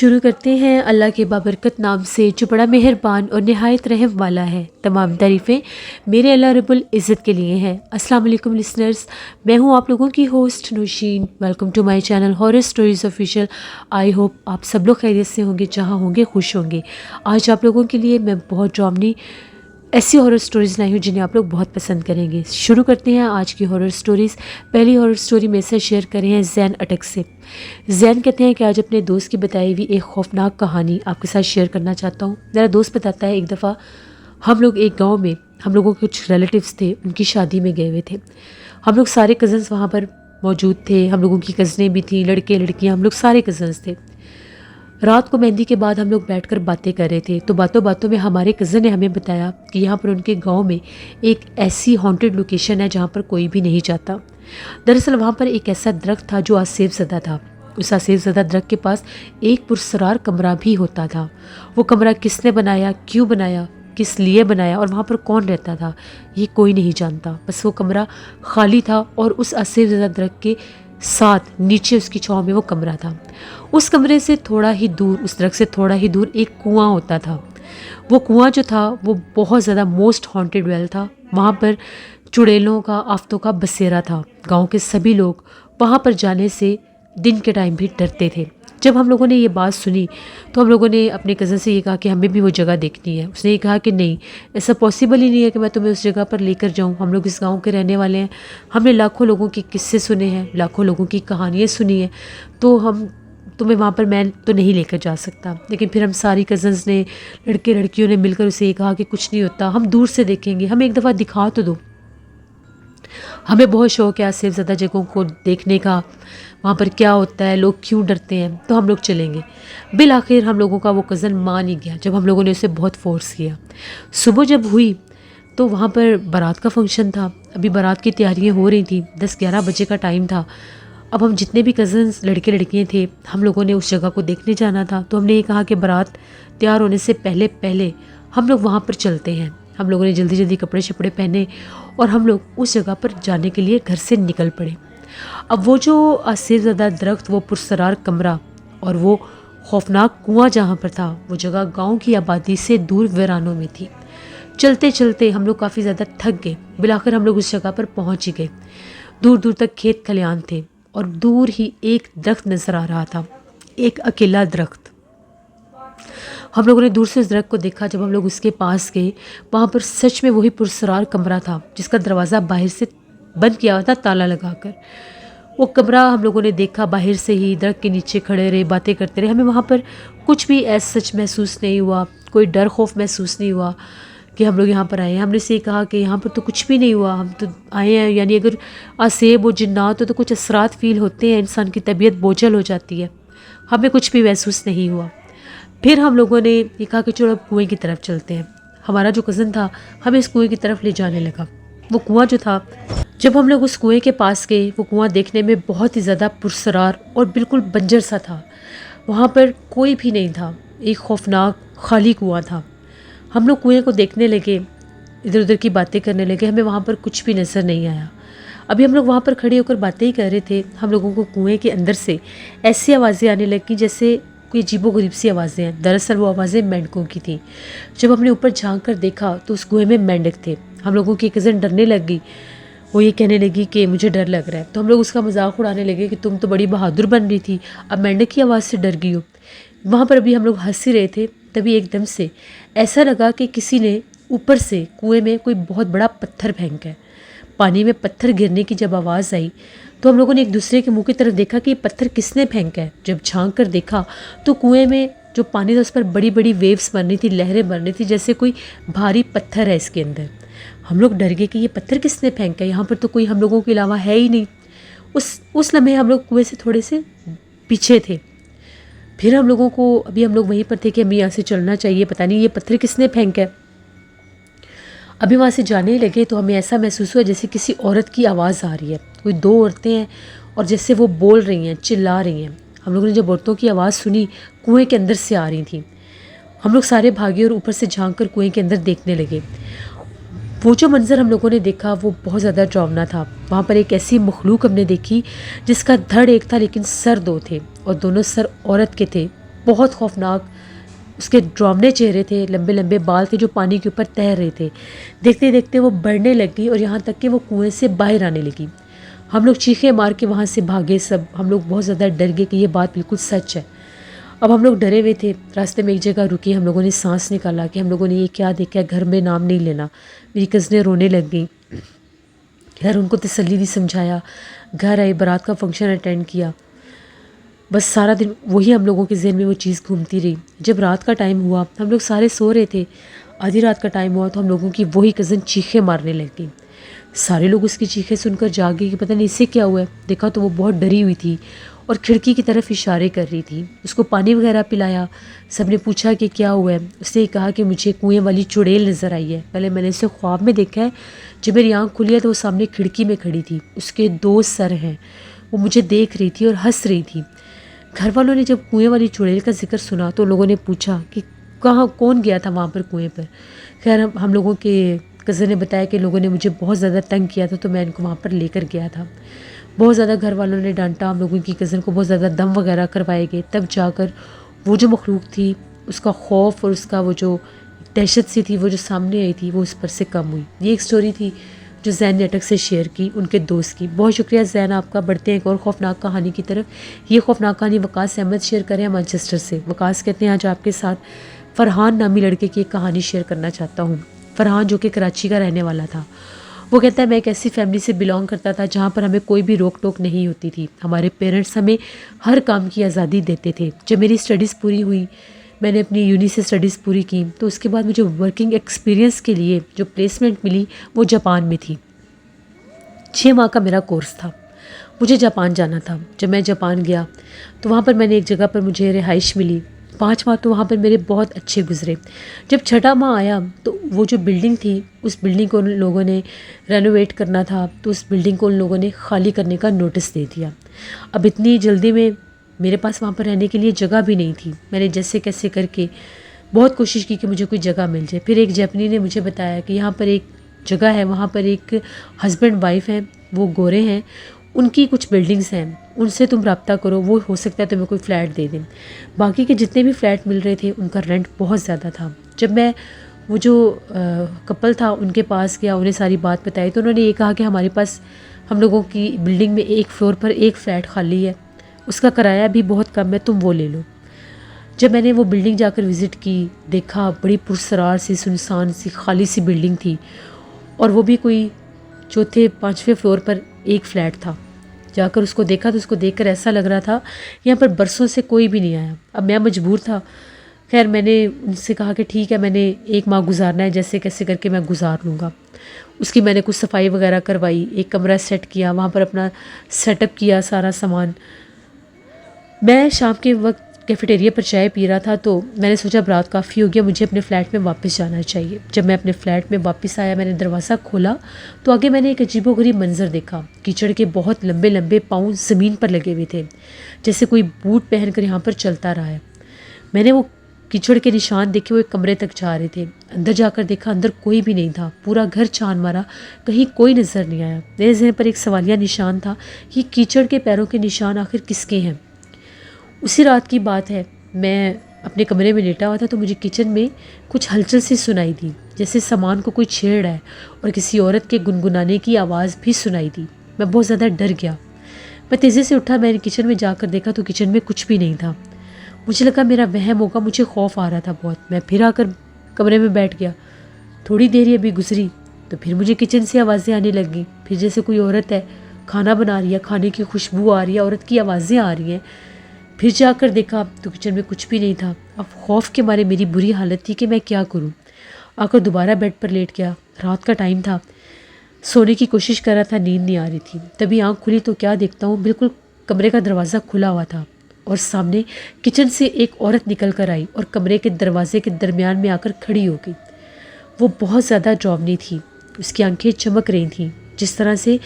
شروع کرتے ہیں اللہ کے بابرکت نام سے جو بڑا مہربان اور نہایت رحم والا ہے۔ تمام تعریفیں میرے اللہ رب العزت کے لیے ہیں۔ السلام علیکم لسنرز، میں ہوں آپ لوگوں کی host Nosheen. Welcome to my channel horror stories official. I hope آپ سب لوگ خیریت سے ہوں گے، جہاں ہوں گے خوش ہوں گے۔ آج آپ لوگوں کے لیے میں بہت ڈرامنی ایسی ہارر سٹوریز لائی ہوں جنہیں آپ لوگ بہت پسند کریں گے۔ شروع کرتے ہیں آج کی ہارر سٹوریز۔ پہلی ہارر سٹوری میں سے شیئر کریں ہیں زین اٹک سے۔ زین کہتے ہیں کہ آج اپنے دوست کی بتائی ہوئی ایک خوفناک کہانی آپ کے ساتھ شیئر کرنا چاہتا ہوں۔ میرا دوست بتاتا ہے ایک دفعہ ہم لوگ ایک گاؤں میں، ہم لوگوں کے کچھ ریلیٹیوز تھے، ان کی شادی میں گئے ہوئے تھے۔ ہم لوگ سارے کزنس وہاں پر موجود تھے، ہم لوگوں کی کزنیں بھی تھیں، لڑکے لڑکیاں، ہم لوگ سارے کزنس تھے۔ رات کو مہندی کے بعد ہم لوگ بیٹھ کر باتیں کر رہے تھے، تو باتوں باتوں میں ہمارے کزن نے ہمیں بتایا کہ یہاں پر ان کے گاؤں میں ایک ایسی ہانٹڈ لوکیشن ہے جہاں پر کوئی بھی نہیں جاتا۔ دراصل وہاں پر ایک ایسا درخت تھا جو آسیب زدہ تھا۔ اس آسیب زدہ درخت کے پاس ایک پرسرار کمرہ بھی ہوتا تھا۔ وہ کمرہ کس نے بنایا، کیوں بنایا، کس لیے بنایا اور وہاں پر کون رہتا تھا، یہ کوئی نہیں جانتا۔ بس وہ کمرہ خالی تھا اور اس آسیب زدہ درخت کے ساتھ نیچے اس کی چھاؤں میں وہ کمرہ تھا۔ اس کمرے سے تھوڑا ہی دور، اس درخت سے تھوڑا ہی دور ایک کنواں ہوتا تھا۔ وہ کنواں جو تھا وہ بہت زیادہ موسٹ ہانٹڈ ویل تھا۔ وہاں پر چڑیلوں کا، آفتوں کا بسیرا تھا۔ گاؤں کے سبھی لوگ وہاں پر جانے سے دن کے ٹائم بھی ڈرتے تھے۔ جب ہم لوگوں نے یہ بات سنی تو ہم لوگوں نے اپنے کزن سے یہ کہا کہ ہمیں بھی وہ جگہ دیکھنی ہے۔ اس نے یہ کہا کہ نہیں، ایسا پاسبل ہی نہیں ہے کہ میں تمہیں اس جگہ پر لے کر جاؤں، ہم لوگ اس گاؤں کے رہنے والے ہیں، ہم نے لاکھوں لوگوں کے قصے سنے ہیں، لاکھوں لوگوں کی کہانیاں سنی ہیں، تو تمہیں وہاں پر میں تو نہیں لے کر جا سکتا۔ لیکن پھر ہم ساری کزنس نے، لڑکے لڑکیوں نے مل کر اسے یہ کہا کہ کچھ نہیں ہوتا، ہم دور سے دیکھیں گے، ہمیں ایک دفعہ دکھا تو دو۔ ہمیں بہت شوق ہے آسیب زدہ جگہوں کو دیکھنے کا، وہاں پر کیا ہوتا ہے، لوگ کیوں ڈرتے ہیں، تو ہم لوگ چلیں گے۔ بالآخر ہم لوگوں کا وہ کزن مان ہی گیا جب ہم لوگوں نے اسے بہت فورس کیا۔ صبح جب ہوئی تو وہاں پر بارات کا فنکشن تھا، ابھی بارات کی تیاریاں ہو رہی تھیں، 10-11 بجے کا ٹائم تھا۔ اب ہم جتنے بھی کزنس لڑکے لڑکیاں تھے، ہم لوگوں نے اس جگہ کو دیکھنے جانا تھا، تو ہم نے یہ کہا کہ بارات تیار ہونے سے پہلے ہم لوگ وہاں پر چلتے ہیں۔ ہم لوگوں نے جلدی جلدی کپڑے شپڑے پہنے اور ہم لوگ اس جگہ پر جانے کے لیے گھر سے نکل پڑے۔ اب وہ جو آسیب زدہ درخت، وہ پرسرار کمرہ اور وہ خوفناک کنواں جہاں پر تھا، وہ جگہ گاؤں کی آبادی سے دور ویرانوں میں تھی۔ چلتے چلتے ہم لوگ کافی زیادہ تھک گئے۔ بالآخر ہم لوگ اس جگہ پر پہنچ ہی گئے۔ دور دور تک کھیت کھلیان تھے اور دور ہی ایک درخت نظر آ رہا تھا، ایک اکیلا درخت۔ ہم لوگوں نے دور سے اس درخت کو دیکھا۔ جب ہم لوگ اس کے پاس گئے، وہاں پر سچ میں وہی پرسرار کمرہ تھا جس کا دروازہ باہر سے بند کیا ہوا تھا، تالا لگا کر۔ وہ کمرہ ہم لوگوں نے دیکھا باہر سے ہی، درخت کے نیچے کھڑے رہے، باتیں کرتے رہے۔ ہمیں وہاں پر کچھ بھی ایسا سچ محسوس نہیں ہوا، کوئی ڈر خوف محسوس نہیں ہوا کہ ہم لوگ یہاں پر آئے ہیں۔ ہم نے سے کہا کہ یہاں پر تو کچھ بھی نہیں ہوا، ہم تو آئے ہیں، یعنی اگر آسیب و جنات ہو تو کچھ اثرات فیل ہوتے ہیں، انسان کی طبیعت بوجھل ہو جاتی ہے۔ ہمیں کچھ بھی محسوس نہیں ہوا۔ پھر ہم لوگوں نے یہ کہا کہ چلو اب کنویں کی طرف چلتے ہیں۔ ہمارا جو کزن تھا ہمیں اس کنویں کی طرف لے جانے لگا۔ وہ کنواں جو تھا، جب ہم لوگ اس کنویں کے پاس گئے، وہ کنواں دیکھنے میں بہت ہی زیادہ پرسرار اور بالکل بنجر سا تھا۔ وہاں پر کوئی بھی نہیں تھا، ایک خوفناک خالی کنواں تھا۔ ہم لوگ کنویں کو دیکھنے لگے، ادھر ادھر کی باتیں کرنے لگے، ہمیں وہاں پر کچھ بھی نظر نہیں آیا۔ ابھی ہم لوگ وہاں پر کھڑے ہو کر باتیں ہی کر رہے تھے، ہم لوگوں کو کنویں کے اندر سے ایسی آوازیں آنے لگیں جیسے کوئی عجیب و غریب سی آوازیں ہیں۔ دراصل وہ آوازیں مینڈکوں کی تھیں۔ جب ہم نے اوپر جھانک کر دیکھا تو اس کنویں میں مینڈک تھے۔ ہم لوگوں کی کزن ڈرنے لگ گئی، وہ یہ کہنے لگی کہ مجھے ڈر لگ رہا ہے، تو ہم لوگ اس کا مذاق اڑانے لگے کہ تم تو بڑی بہادر بن رہی تھی، اب مینڈک کی آواز سے ڈر گئی ہو۔ وہاں پر ابھی ہم لوگ ہنس ہی رہے تھے، تبھی ایک دم سے ایسا لگا کہ کسی نے اوپر سے کنویں میں کوئی بہت بڑا پتھر پھینکا ہے۔ پانی میں پتھر گرنے کی جب آواز آئی تو ہم لوگوں نے ایک دوسرے کے منہ کی طرف دیکھا کہ یہ پتھر کس نے پھینکا ہے۔ جب جھانک کر دیکھا تو کنویں میں جو پانی تھا اس پر بڑی بڑی ویوز بن رہی تھی، لہریں بن رہی تھی، جیسے کوئی بھاری پتھر ہے اس کے اندر۔ ہم لوگ ڈر گئے کہ یہ پتھر کس نے پھینکا ہے، یہاں پر تو کوئی ہم لوگوں کے علاوہ ہے ہی نہیں۔ اس لمحے ہم لوگ کنویں سے تھوڑے سے پیچھے تھے۔ پھر ہم لوگوں کو، ابھی ہم لوگ وہیں پر تھے کہ ہمیں یہاں سے چلنا چاہیے، پتہ نہیں یہ پتھر کس نے پھینکا ہے۔ ابھی وہاں سے جانے لگے تو ہمیں ایسا محسوس ہوا جیسے کسی عورت کی آواز آ رہی ہے، کوئی 2 عورتیں ہیں اور جیسے وہ بول رہی ہیں، چلا رہی ہیں۔ ہم لوگوں نے جب عورتوں کی آواز سنی، کنویں کے اندر سے آ رہی تھیں۔ ہم لوگ سارے بھاگے اور اوپر سے جھانک کر کنویں کے اندر دیکھنے لگے۔ وہ جو منظر ہم لوگوں نے دیکھا وہ بہت زیادہ ڈراؤنا تھا۔ وہاں پر ایک ایسی مخلوق ہم نے دیکھی جس کا دھڑ ایک تھا لیکن سر 2 تھے، اور دونوں سر عورت کے تھے، بہت خوفناک اس کے ڈرامنے چہرے تھے، لمبے لمبے بال تھے جو پانی کے اوپر تیر رہے تھے۔ دیکھتے دیکھتے وہ بڑھنے لگ گئی اور یہاں تک کہ وہ کنویں سے باہر آنے لگی۔ ہم لوگ چیخیں مار کے وہاں سے بھاگے سب، ہم لوگ بہت زیادہ ڈر گئے کہ یہ بات بالکل سچ ہے۔ اب ہم لوگ ڈرے ہوئے تھے، راستے میں ایک جگہ رکے، ہم لوگوں نے سانس نکالا کہ ہم لوگوں نے یہ کیا دیکھا ہے، گھر میں نام نہیں لینا۔ میری کزنیں رونے لگ گئیں، گھر ان کو تسلی نہیں سمجھایا، گھر آئے، بارات کا فنکشن اٹینڈ کیا، بس سارا دن وہی ہم لوگوں کے ذہن میں وہ چیز گھومتی رہی۔ جب رات کا ٹائم ہوا، ہم لوگ سارے سو رہے تھے، آدھی رات کا ٹائم ہوا تو ہم لوگوں کی وہی کزن چیخیں مارنے لگ گئی۔ سارے لوگ اس کی چیخیں سن کر جاگے کہ پتہ نہیں اس سے کیا ہوا ہے۔ دیکھا تو وہ بہت ڈری ہوئی تھی اور کھڑکی کی طرف اشارے کر رہی تھی۔ اس کو پانی وغیرہ پلایا، سب نے پوچھا کہ کیا ہوا ہے۔ اس نے کہا کہ مجھے کنویں والی چڑیل نظر آئی ہے، پہلے میں نے اسے خواب میں دیکھا ہے، جب میری آنکھ کھلی ہے تو وہ سامنے کھڑکی میں کھڑی تھی، اس کے 2 سر ہیں، وہ مجھے دیکھ رہی تھی اور ہنس رہی تھی۔ گھر والوں نے جب کنویں والی چڑیل کا ذکر سنا تو لوگوں نے پوچھا کہ کہاں کون گیا تھا وہاں پر کنویں پر۔ خیر ہم لوگوں کے کزن نے بتایا کہ لوگوں نے مجھے بہت زیادہ تنگ کیا تھا تو میں ان کو وہاں پر لے کر گیا تھا۔ بہت زیادہ گھر والوں نے ڈانٹا، ہم لوگوں کی کزن کو بہت زیادہ دم وغیرہ کروائے گئے، تب جا کر وہ جو مخلوق تھی اس کا خوف اور اس کا وہ جو دہشت سی تھی وہ جو سامنے آئی تھی وہ اس پر سے کم ہوئی۔ یہ ایک سٹوری تھی جو زین نے اٹک سے شیئر کی، ان کے دوست کی۔ بہت شکریہ زین آپ کا۔ بڑھتے ہیں ایک اور خوفناک کہانی کی طرف۔ یہ خوفناک کہانی وقاص احمد شیئر کریں مانچسٹر سے۔ وقاص کہتے ہیں آج آپ کے ساتھ فرحان نامی لڑکے کی ایک کہانی شیئر کرنا چاہتا ہوں۔ فرحان جو کہ کراچی کا رہنے والا تھا، وہ کہتا ہے میں ایک ایسی فیملی سے بلانگ کرتا تھا جہاں پر ہمیں کوئی بھی روک ٹوک نہیں ہوتی تھی، ہمارے پیرنٹس ہمیں ہر کام کی آزادی دیتے تھے۔ جب میری اسٹڈیز پوری ہوئی، میں نے اپنی یونی سے اسٹڈیز پوری کی، تو اس کے بعد مجھے ورکنگ ایکسپیرینس کے لیے جو پلیسمنٹ ملی وہ جاپان میں تھی۔ 6 ماہ کا میرا کورس تھا، مجھے جاپان جانا تھا۔ جب میں جاپان گیا تو وہاں پر میں نے ایک جگہ پر مجھے رہائش ملی۔ 5 ماہ تو وہاں پر میرے بہت اچھے گزرے۔ جب 6واں ماہ آیا تو وہ جو بلڈنگ تھی اس بلڈنگ کو ان لوگوں نے رینوویٹ کرنا تھا، تو اس بلڈنگ کو ان لوگوں نے خالی کرنے کا نوٹس دے دیا۔ اب اتنی جلدی میں میرے پاس وہاں پر رہنے کے لیے جگہ بھی نہیں تھی۔ میں نے جیسے کیسے کر کے بہت کوشش کی کہ مجھے کوئی جگہ مل جائے۔ پھر ایک جاپنی نے مجھے بتایا کہ یہاں پر ایک جگہ ہے، وہاں پر ایک ہسبینڈ وائف ہیں، وہ گورے ہیں، ان کی کچھ بلڈنگز ہیں، ان سے تم رابطہ کرو، وہ ہو سکتا ہے تمہیں کوئی فلیٹ دے دیں۔ باقی کے جتنے بھی فلیٹ مل رہے تھے ان کا رینٹ بہت زیادہ تھا۔ جب میں وہ جو کپل تھا ان کے پاس گیا، انہیں ساری بات بتائی، تو انہوں نے یہ کہا کہ ہمارے پاس ہم لوگوں کی بلڈنگ میں ایک فلور پر ایک فلیٹ خالی ہے، اس کا کرایہ بھی بہت کم ہے، تم وہ لے لو۔ جب میں نے وہ بلڈنگ جا کر وزٹ کی، دیکھا بڑی پرسرار سی سنسان سی خالی سی بلڈنگ تھی، اور وہ بھی کوئی 4 5 فلور پر ایک فلیٹ تھا۔ جا کر اس کو دیکھا تو اس کو دیکھ کر ایسا لگ رہا تھا یہاں پر برسوں سے کوئی بھی نہیں آیا۔ اب میں مجبور تھا، خیر میں نے ان سے کہا کہ ٹھیک ہے، میں نے 1 ماہ گزارنا ہے، جیسے کیسے کر کے میں گزار لوں گا۔ اس کی میں نے کچھ صفائی وغیرہ کروائی، ایک کمرہ سیٹ کیا، وہاں پر اپنا سیٹ اپ کیا سارا سامان۔ میں شام کے وقت کیفیٹیریا پر چائے پی رہا تھا تو میں نے سوچا اب رات کافی ہو گیا، مجھے اپنے فلیٹ میں واپس جانا چاہیے۔ جب میں اپنے فلیٹ میں واپس آیا، میں نے دروازہ کھولا تو آگے میں نے ایک عجیب و غریب منظر دیکھا۔ کیچڑ کے بہت لمبے لمبے پاؤں زمین پر لگے ہوئے تھے، جیسے کوئی بوٹ پہن کر یہاں پر چلتا رہا ہے۔ میں نے وہ کیچڑ کے نشان دیکھے، وہ ایک کمرے تک جا رہے تھے۔ اندر جا کر دیکھا، اندر کوئی بھی نہیں تھا، پورا گھر چھان مارا، کہیں کوئی نظر نہیں آیا۔ میرے ذہن پر ایک سوالیہ نشان تھا، یہ کیچڑ کے پیروں کے نشان آخر کس کے ہیں؟ اسی رات کی بات ہے، میں اپنے کمرے میں لیٹا ہوا تھا تو مجھے کچن میں کچھ ہلچل سی سنائی دی، جیسے سامان کو کوئی چھیڑ رہا ہے، اور کسی عورت کے گنگنانے کی آواز بھی سنائی دی۔ میں بہت زیادہ ڈر گیا، میں تیزی سے اٹھا، میں نے کچن میں جا کر دیکھا تو کچن میں کچھ بھی نہیں تھا۔ مجھے لگا میرا وہم ہوگا، مجھے خوف آ رہا تھا بہت۔ میں پھر آ کر کمرے میں بیٹھ گیا۔ تھوڑی دیر ہی ابھی گزری تو پھر مجھے کچن سے آوازیں آنے لگ گئیں، پھر جیسے کوئی عورت ہے کھانا بنا رہی ہے، کھانے کی خوشبو آ رہی ہے، عورت کی آوازیں آ رہی ہیں۔ پھر جا کر دیکھا تو کچن میں کچھ بھی نہیں تھا۔ اب خوف کے مارے میری بری حالت تھی کہ میں کیا کروں۔ آ کر دوبارہ بیڈ پر لیٹ گیا۔ رات کا ٹائم تھا، سونے کی کوشش کر رہا تھا، نیند نہیں آ رہی تھی۔ تبھی آنکھ کھلی تو کیا دیکھتا ہوں، بالکل کمرے کا دروازہ کھلا ہوا تھا اور سامنے کچن سے ایک عورت نکل کر آئی اور کمرے کے دروازے کے درمیان میں آ کر کھڑی ہو گئی۔ وہ بہت زیادہ ڈراؤنی تھی، اس کی آنکھیں چمک رہی تھیں جس طرح سے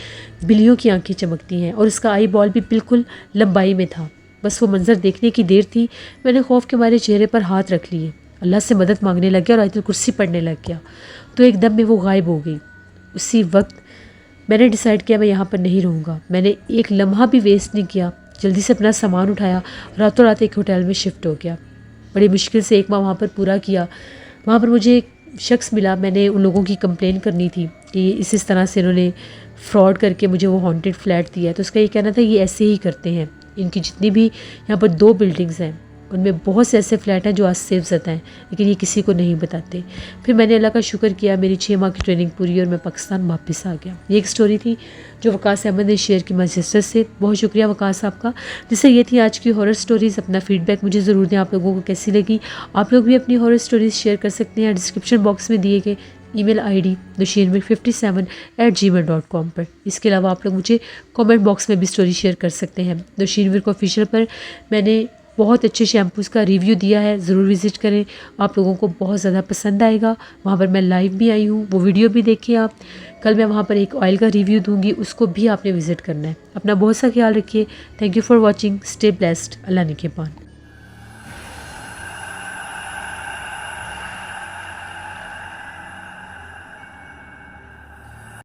بلیوں کی آنکھیں چمکتی ہیں، اور اس کا آئی بال بھی بالکل لمبائی میں تھا۔ بس وہ منظر دیکھنے کی دیر تھی، میں نے خوف کے مارے چہرے پر ہاتھ رکھ لیے، اللہ سے مدد مانگنے لگ گیا اور آیت الکرسی پڑھنے لگ گیا، تو ایک دم میں وہ غائب ہو گئی۔ اسی وقت میں نے ڈیسائیڈ کیا میں یہاں پر نہیں رہوں گا۔ میں نے ایک لمحہ بھی ویسٹ نہیں کیا، جلدی سے اپنا سامان اٹھایا، راتوں رات ایک ہوٹل میں شفٹ ہو گیا۔ بڑی مشکل سے 1 ماہ وہاں پر پورا کیا۔ وہاں پر مجھے ایک شخص ملا، میں نے ان لوگوں کی کمپلین کرنی تھی کہ اس طرح سے انہوں نے فراڈ کر کے مجھے وہ ہانٹیڈ فلیٹ دیا ہے۔ تو اس کا یہ کہنا تھا یہ ایسے ہی کرتے ہیں، ان کی جتنی بھی یہاں پر 2 بلڈنگز ہیں ان میں بہت سے ایسے فلیٹ ہیں جو آج سیف زدہ ہیں، لیکن یہ کسی کو نہیں بتاتے۔ پھر میں نے اللہ کا شکر کیا، میری 6 ماہ کی ٹریننگ پوری اور میں پاکستان واپس آ گیا۔ یہ ایک سٹوری تھی جو وقاص احمد نے شیئر کی مانچسٹر سے۔ بہت شکریہ وقاص صاحب کا۔ جس سے یہ تھی آج کی ہارر سٹوریز۔ اپنا فیڈ بیک مجھے ضرور دیں، آپ لوگوں کو کیسی لگی۔ آپ لوگ بھی اپنی ہارر سٹوریز شیئر کر سکتے ہیں ڈسکرپشن باکس میں دیے گئے ای میل آئی ڈی nushinvir57@gmail.com پر۔ اس کے علاوہ آپ لوگ مجھے کامنٹ باکس میں بھی سٹوری شیئر کر سکتے ہیں۔ نوشین ورک آفیشیل پر میں نے بہت اچھے شیمپوز کا ریویو دیا ہے، ضرور وزٹ کریں، آپ لوگوں کو بہت زیادہ پسند آئے گا۔ وہاں پر میں لائیو بھی آئی ہوں، وہ ویڈیو بھی دیکھیں آپ۔ کل میں وہاں پر ایک آئل کا ریویو دوں گی، اس کو بھی آپ نے وزٹ کرنا ہے۔ اپنا بہت سا خیال رکھیے۔ Thank you for watching, stay blessed, اللہ نگہبان۔